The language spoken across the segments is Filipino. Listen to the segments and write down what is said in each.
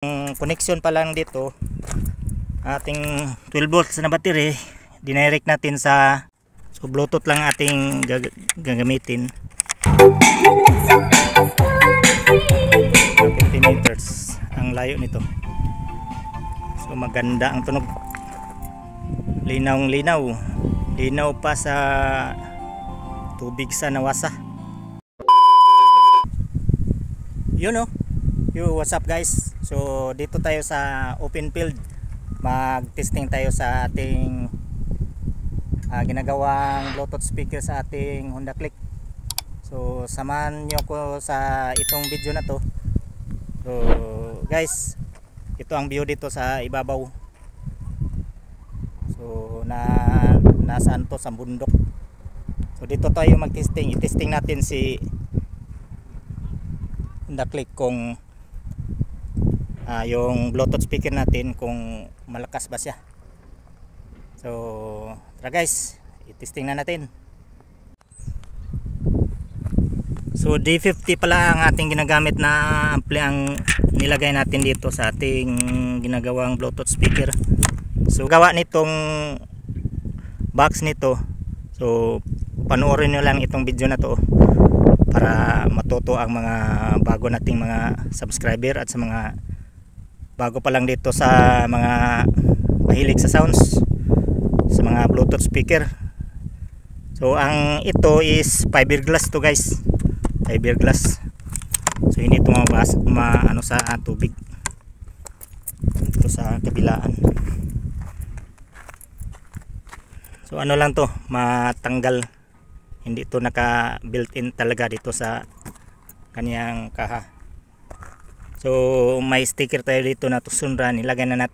Connection pa lang dito, ating 12 volts na battery, dinirect natin sa Bluetooth lang ating gagamitin. 50 meters ang layo nito. So maganda ang tunog, linaw pa sa tubig sa Nawasa. Yun what's up guys. So dito tayo sa open field, mag-testing tayo sa ating ginagawang Bluetooth speaker sa ating Honda Click. So samahan nyo ko sa itong video na to. So guys, ito ang view dito sa ibabaw. So nasaan to, sa bundok. So dito tayo mag-testing. I-testing natin si Honda Click kung yung Bluetooth speaker natin kung malakas ba siya. So tara guys, i-testing na natin. So D50 pala ang ating ginagamit na ampli ang nilagay natin dito sa ating ginagawang Bluetooth speaker. So gawa nitong box nito, so panoorin nyo lang itong video na to para matuto ang mga bago nating mga subscriber at sa mga bago pa lang dito sa mga mahilig sa sounds, sa mga Bluetooth speaker. So ang ito is fiberglass to guys, fiberglass. So hindi ito ano sa tubig ito sa kabilaan. So ano lang to, matanggal, hindi ito naka built in talaga dito sa kanyang kaha. So may sticker tayo dito na tusunra, nilagyan lang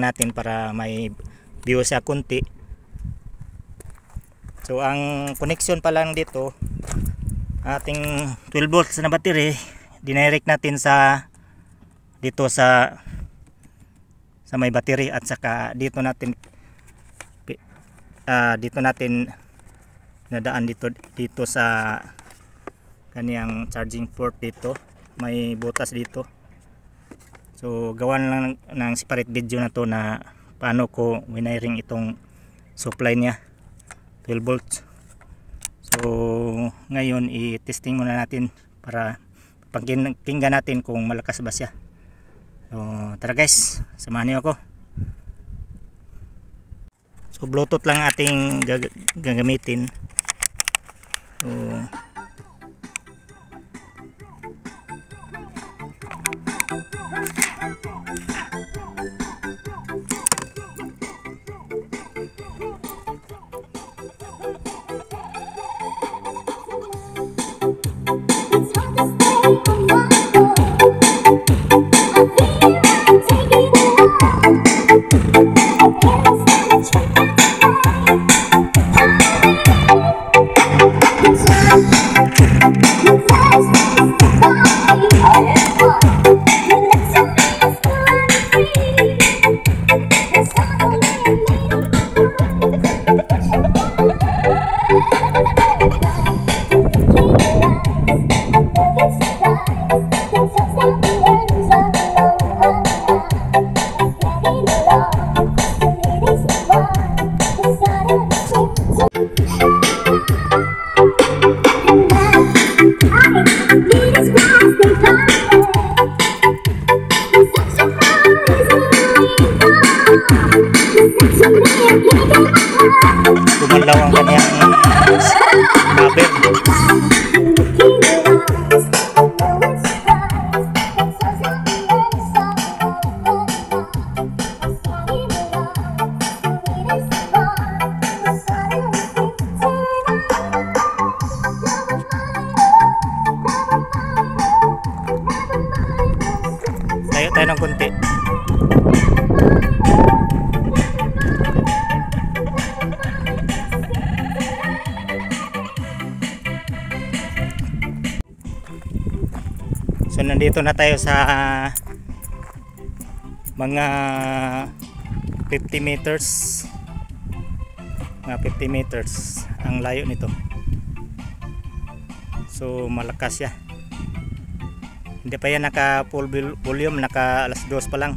natin para may view siya kunti. So ang connection pa lang dito, ating 12 volts na battery, dinirect natin sa dito sa may battery, at saka dito natin nadaan dito sa kaniyang charging port. Dito may butas dito. So gawan lang ng separate video na to na paano ko winiring itong supply niya 12 volts. So ngayon i-testing muna natin para pakinggan natin kung malakas ba siya. So tara guys, samahan niyo ako. So Bluetooth lang ating gagamitin. So gumalaw ang kanyang kabel. Layo tayo ng konti. So nandito na tayo sa mga 50 meters. Mga 50 meters ang layo nito. So malakas siya. Hindi pa yan naka full volume, naka alas 2 pa lang.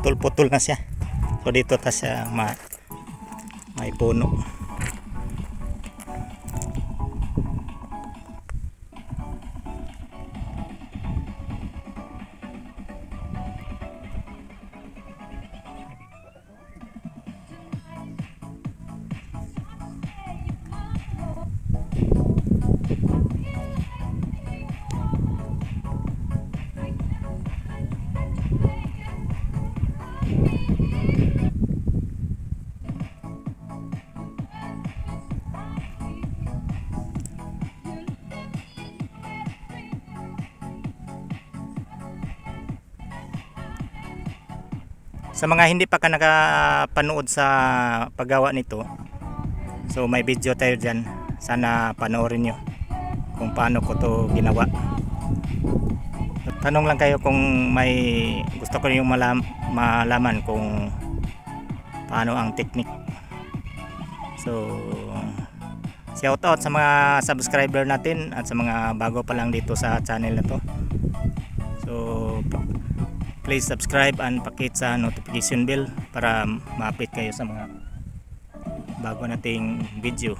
Putol-putol na siya. So dito ta siya may puno. Sa mga hindi pa ka nakapanood sa paggawa nito, so may video tayo dyan, sana panoorin nyo kung paano ko to ginawa. Tanong lang kayo kung may gusto ko yung malaman kung paano ang technique. So shout out sa mga subscriber natin at sa mga bago pa lang dito sa channel na to. So please subscribe and pakit sa notification bell para ma-update kayo sa mga bago nating video.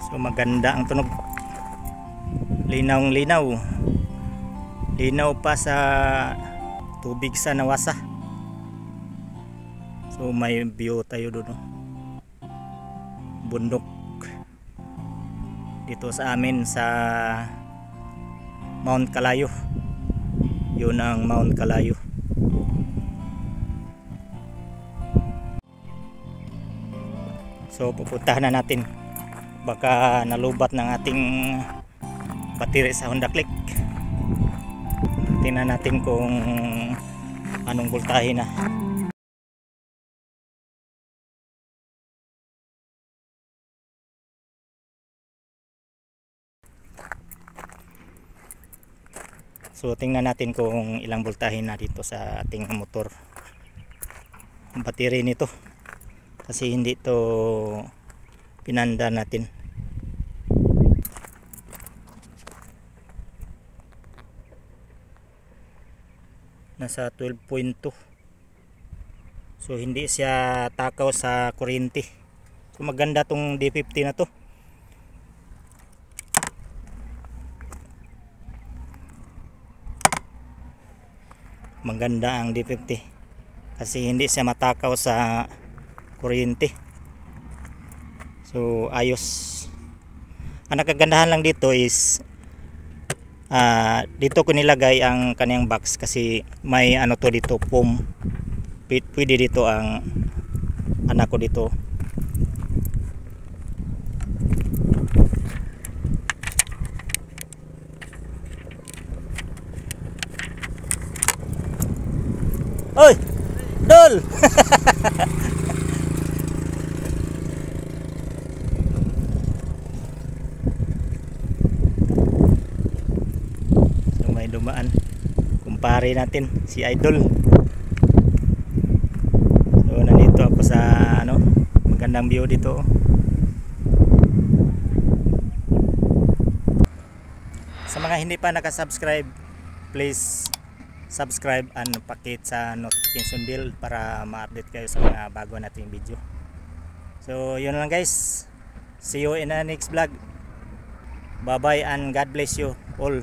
So maganda ang tunog, linaw linaw pa sa tubig sa Nawasa. So may view tayo doon, bundok dito sa amin sa Mount Kalayo. Yun ang Mount Kalayo. So pupuntahan na natin, baka nalubat ng ating battery sa Honda Click. Tingnan natin kung anong voltahe na. So tingnan natin kung ilang voltahe na dito sa ating motor, battery nito, kasi hindi to pinanda natin. Nasa 12.2. So hindi siya takaw sa kuryente. So maganda tong D50 na to. Maganda ang D50 kasi hindi siya matakaw sa kuryente. So ayos. Ang nakagandahan lang dito is dito ko nilagay ang kaniyang box kasi may ano to dito, foam. Pwede dito ang anak ko dito. Oy, Dol. Dumaan kumpare natin si Idol. So nandito ako sa magandang view dito. Sa mga hindi pa nakasubscribe, please subscribe and pakit sa notification bell para ma-update kayo sa mga bago nating video. So yun lang guys, see you in the next vlog. Bye bye and God bless you all.